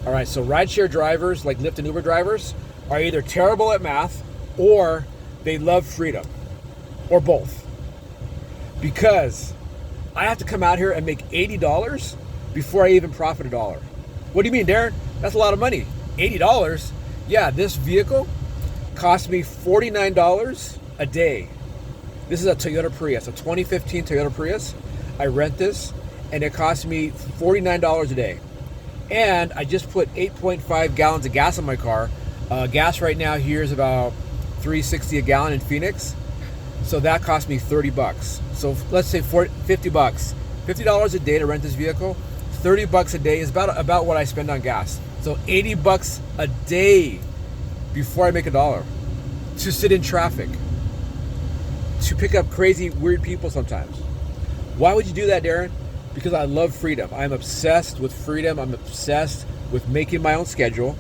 All right, so rideshare drivers, like Lyft and Uber drivers, are either terrible at math or they love freedom, or both. Because I have to come out here and make $80 before I even profit a dollar. What do you mean, Darren? That's a lot of money. $80? Yeah, this vehicle cost me $49 a day. This is a Toyota Prius, a 2015 Toyota Prius. I rent this, and it cost me $49 a day. And I just put 8.5 gallons of gas in my car. Gas right now here is about $3.60 a gallon in Phoenix. So that cost me $30. So let's say $50. $50 a day to rent this vehicle. $30 a day is about what I spend on gas. So $80 a day before I make a dollar to sit in traffic, to pick up crazy, weird people sometimes. Why would you do that, Darren? Because I love freedom. I'm obsessed with freedom. I'm obsessed with making my own schedule,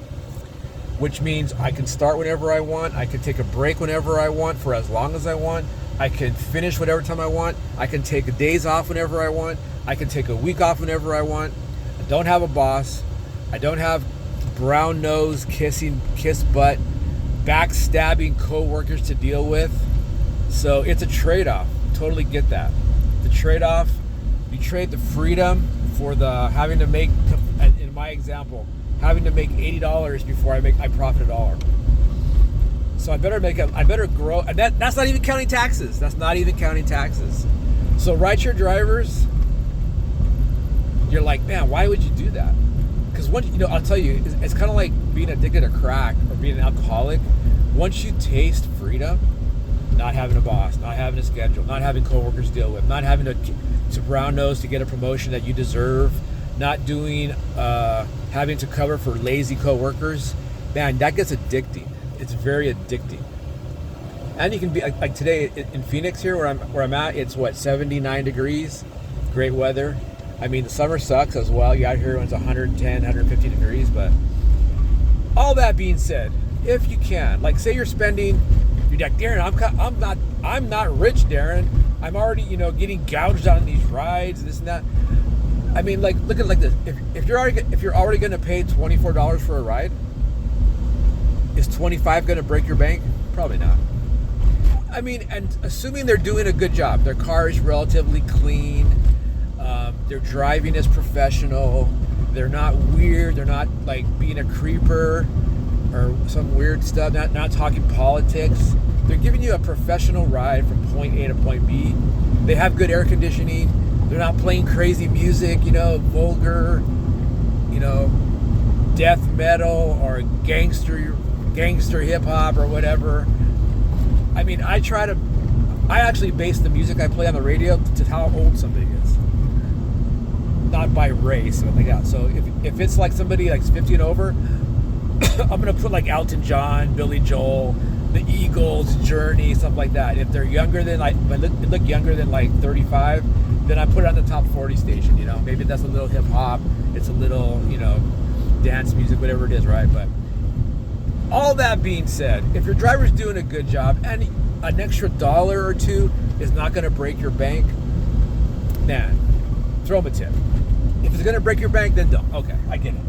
which means I can start whenever I want. I can take a break whenever I want for as long as I want. I can finish whatever time I want. I can take days off whenever I want. I can take a week off whenever I want. I don't have a boss. I don't have brown nose, kiss butt, backstabbing coworkers to deal with. So it's a trade-off. Totally get that. The trade-off, you trade the freedom for the having to make, in my example, having to make $80 before I profit a dollar. So I better grow, and that's not even counting taxes. That's not even counting taxes. So rideshare drivers, you're like, man, why would you do that? Because I'll tell you, it's kind of like being addicted to crack or being an alcoholic. Once you taste freedom, not having a boss, not having a schedule, not having coworkers to deal with, not having to brown nose to get a promotion that you deserve, not doing, having to cover for lazy coworkers, man, that gets addicting. It's very addicting. And you can be like today in Phoenix here, where I'm at. It's 79 degrees, great weather. I mean, the summer sucks as well. You out here when it's 110, 150 degrees. But all that being said, if you can, like, say you're like, Darren, I'm not rich, Darren. I'm already, getting gouged on these rides, this and that. I mean, like, look at it like this. If you're already going to pay $24 for a ride, is $25 going to break your bank? Probably not. I mean, and assuming they're doing a good job, their car is relatively clean, their driving is professional, they're not weird, they're not like being a creeper or some weird stuff, not talking politics. They're giving you a professional ride from point A to point B. They have good air conditioning. They're not playing crazy music, vulgar, death metal or gangster hip hop or whatever. I mean, I actually base the music I play on the radio to how old somebody is, not by race or like that. So if it's like somebody like 50 and over, I'm gonna put like Elton John, Billy Joel, the Eagles, Journey, stuff like that. If they're younger than look younger than like 35, then I put it on the top 40 station. Maybe that's a little hip hop, it's a little dance music, whatever it is, right? But all that being said, if your driver's doing a good job and an extra dollar or two is not going to break your bank, man, throw them a tip. If it's going to break your bank, then don't. Okay, I get it.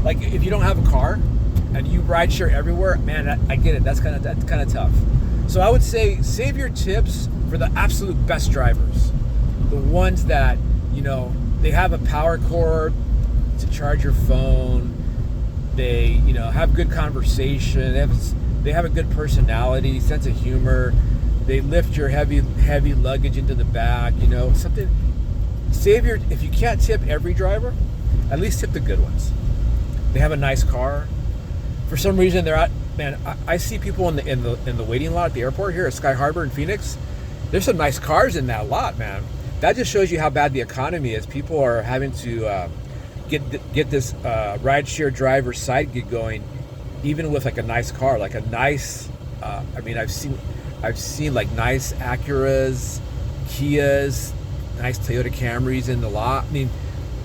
Like if you don't have a car and you ride share everywhere, man, I get it. That's kind of tough. So I would say save your tips for the absolute best drivers, the ones that they have a power cord to charge your phone. They, have good conversation. They have a good personality, sense of humor. They lift your heavy luggage into the back. Something. If you can't tip every driver, at least tip the good ones. They have a nice car. For some reason, they're out. Man, I see people in the waiting lot at the airport here at Sky Harbor in Phoenix. There's some nice cars in that lot, man. That just shows you how bad the economy is. People are having to get this rideshare driver side gig going, even with like a nice car, like a nice. I've seen like nice Acuras, Kias, nice Toyota Camrys in the lot. I mean,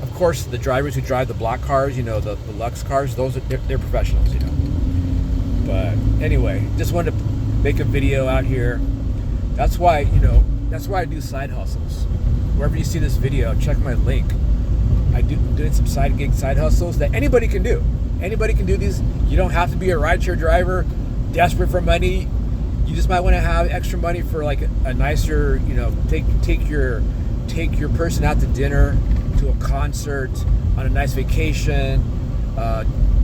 of course, the drivers who drive the black cars, the Lux cars, they're professionals, But anyway, just wanted to make a video out here. That's why I do side hustles. Wherever you see this video, check my link. I I'm doing some side gigs, side hustles that anybody can do. Anybody can do these. You don't have to be a rideshare driver, desperate for money. You just might want to have extra money for like a nicer, take your person out to dinner, to a concert, on a nice vacation.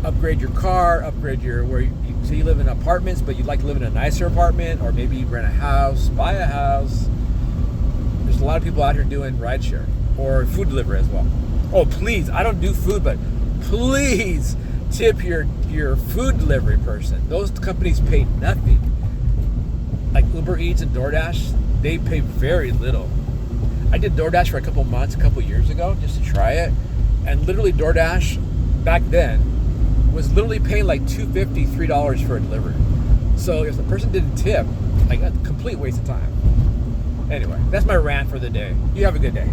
Upgrade your car, upgrade your say you live in apartments, but you'd like to live in a nicer apartment, or maybe you rent a house, buy a house. There's a lot of people out here doing rideshare or food delivery as well. Oh, please, I don't do food, but please tip your food delivery person. Those companies pay nothing. Like Uber Eats and DoorDash, they pay very little. I did DoorDash for a couple years ago, just to try it. And literally DoorDash, back then, was literally paying like $2.50, $3 for a delivery. So if the person didn't tip, like a complete waste of time. Anyway, that's my rant for the day. You have a good day.